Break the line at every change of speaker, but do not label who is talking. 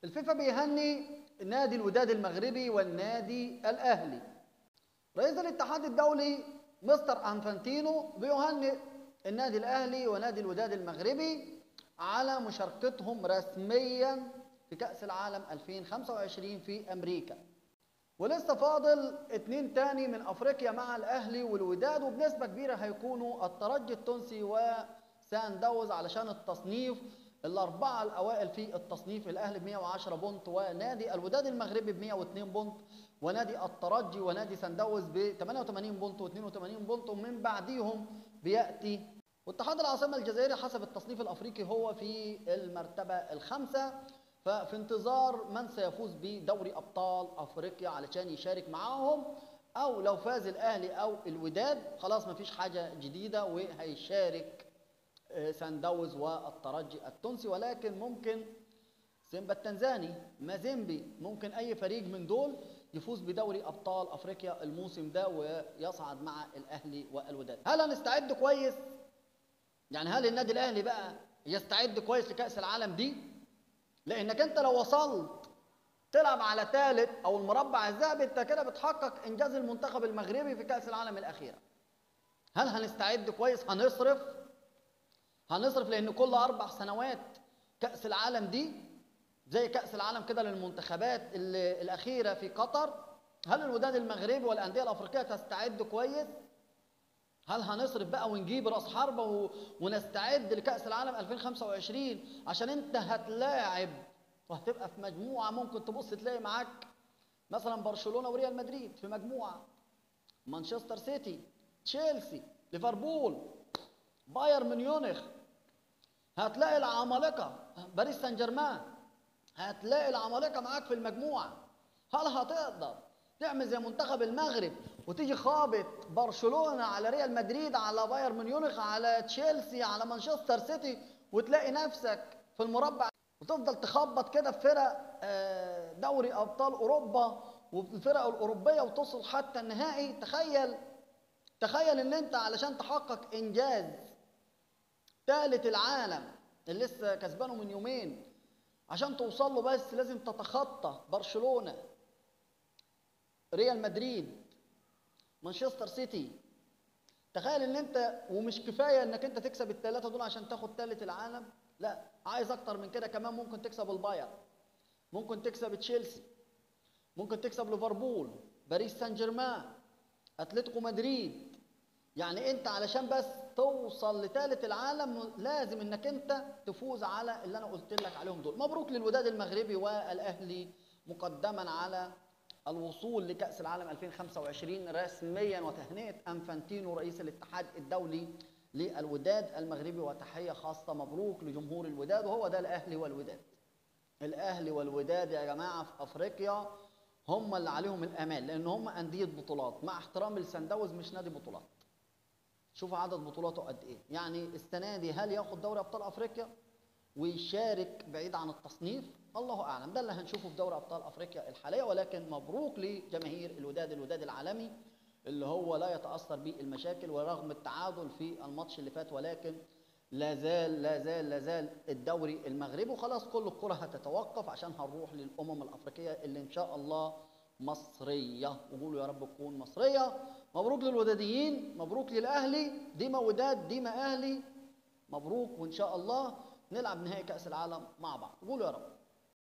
الفيفا بيهني نادي الوداد المغربي والنادي الأهلي. رئيس الاتحاد الدولي مستر أنفانتينو بيهنئ النادي الأهلي ونادي الوداد المغربي على مشاركتهم رسميا في كأس العالم 2025 في أمريكا. ولسه فاضل 2 تاني من أفريقيا مع الأهلي والوداد، وبنسبة كبيرة هيكونوا الترجي التونسي وسان داونز علشان التصنيف. الأربعة الأوائل في التصنيف، الأهلي ب 110 بونت، ونادي الوداد المغربي ب 102 بونت، ونادي الترجي ونادي سان داونز ب 88 بونت و82 بونت، ومن بعديهم بيأتي واتحاد العاصمة الجزائري حسب التصنيف الأفريقي هو في المرتبة الخامسة. ففي انتظار من سيفوز بدوري أبطال أفريقيا علشان يشارك معاهم، أو لو فاز الأهلي أو الوداد خلاص مفيش حاجة جديدة وهيشارك سان داونز والترجي التونسي. ولكن ممكن سيمبا التنزاني، مازيمبي، ممكن أي فريق من دول يفوز بدوري أبطال أفريقيا الموسم ده ويصعد مع الأهلي والوداد. هل هنستعد كويس؟ يعني هل النادي الأهلي بقى يستعد كويس لكأس العالم دي؟ لأنك أنت لو وصلت تلعب على ثالث أو المربع الذهبي أنت كده بتحقق إنجاز المنتخب المغربي في كأس العالم الأخيرة. هل هنستعد كويس؟ هنصرف لأن كل 4 سنوات كأس العالم دي زي كأس العالم كده للمنتخبات الأخيرة في قطر. هل الوداد المغربي والأندية الأفريقية تستعد كويس؟ هل هنصرف بقى ونجيب رأس حربة ونستعد لكأس العالم 2025 عشان انت هتلاعب وهتبقى في مجموعة ممكن تبص تلاقي معاك مثلا برشلونة وريال مدريد في مجموعة، مانشستر سيتي، تشيلسي، ليفربول، بايرن ميونخ، هتلاقي العمالقة باريس سان جيرمان، هتلاقي العمالقة معاك في المجموعة. هل هتقدر تعمل زي منتخب المغرب وتيجي خابط برشلونة على ريال مدريد على بايرن ميونخ على تشيلسي على مانشستر سيتي وتلاقي نفسك في المربع وتفضل تخبط كده في فرق دوري أبطال أوروبا والفرق الأوروبية وتصل حتى النهائي؟ تخيل ان انت علشان تحقق انجاز ثالث العالم اللي لسه كسبانه من يومين عشان توصل له بس لازم تتخطى برشلونة، ريال مدريد، مانشستر سيتي. تخيل ان انت ومش كفايه انك انت تكسب ال3 دول عشان تاخد ثالث العالم، لا عايز اكتر من كده كمان. ممكن تكسب البايرن، ممكن تكسب تشيلسي، ممكن تكسب ليفربول، باريس سان جيرمان، اتلتيكو مدريد. يعني انت علشان بس توصل لثالث العالم لازم انك انت تفوز على اللي انا قلت لك عليهم دول. مبروك للوداد المغربي والاهلي مقدما على الوصول لكأس العالم 2025 رسميا، وتهنئة أنفانتينو رئيس الاتحاد الدولي للوداد المغربي، وتحية خاصة مبروك لجمهور الوداد. وهو ده الأهلي والوداد. الأهلي والوداد يا جماعة في أفريقيا هم اللي عليهم الأمان، لأن هم أندية بطولات. مع احترام لسان داونز مش نادي بطولات. شوفوا عدد بطولاته قد إيه. يعني السنة دي هل ياخد دوري أبطال أفريقيا ويشارك بعيد عن التصنيف؟ الله اعلم. ده اللي هنشوفه في دوري ابطال افريقيا الحاليه. ولكن مبروك لجماهير الوداد العالمي اللي هو لا يتاثر بالمشاكل ورغم التعادل في الماتش اللي فات، ولكن لا زال الدوري المغربي. وخلاص كل الكره هتتوقف عشان هنروح للامم الافريقيه اللي ان شاء الله مصريه، وقولوا يا رب تكون مصريه. مبروك للوداديين، مبروك للاهلي، ديما وداد ديما اهلي، مبروك. وان شاء الله نلعب نهائي كأس العالم مع بعض. قولوا يا رب.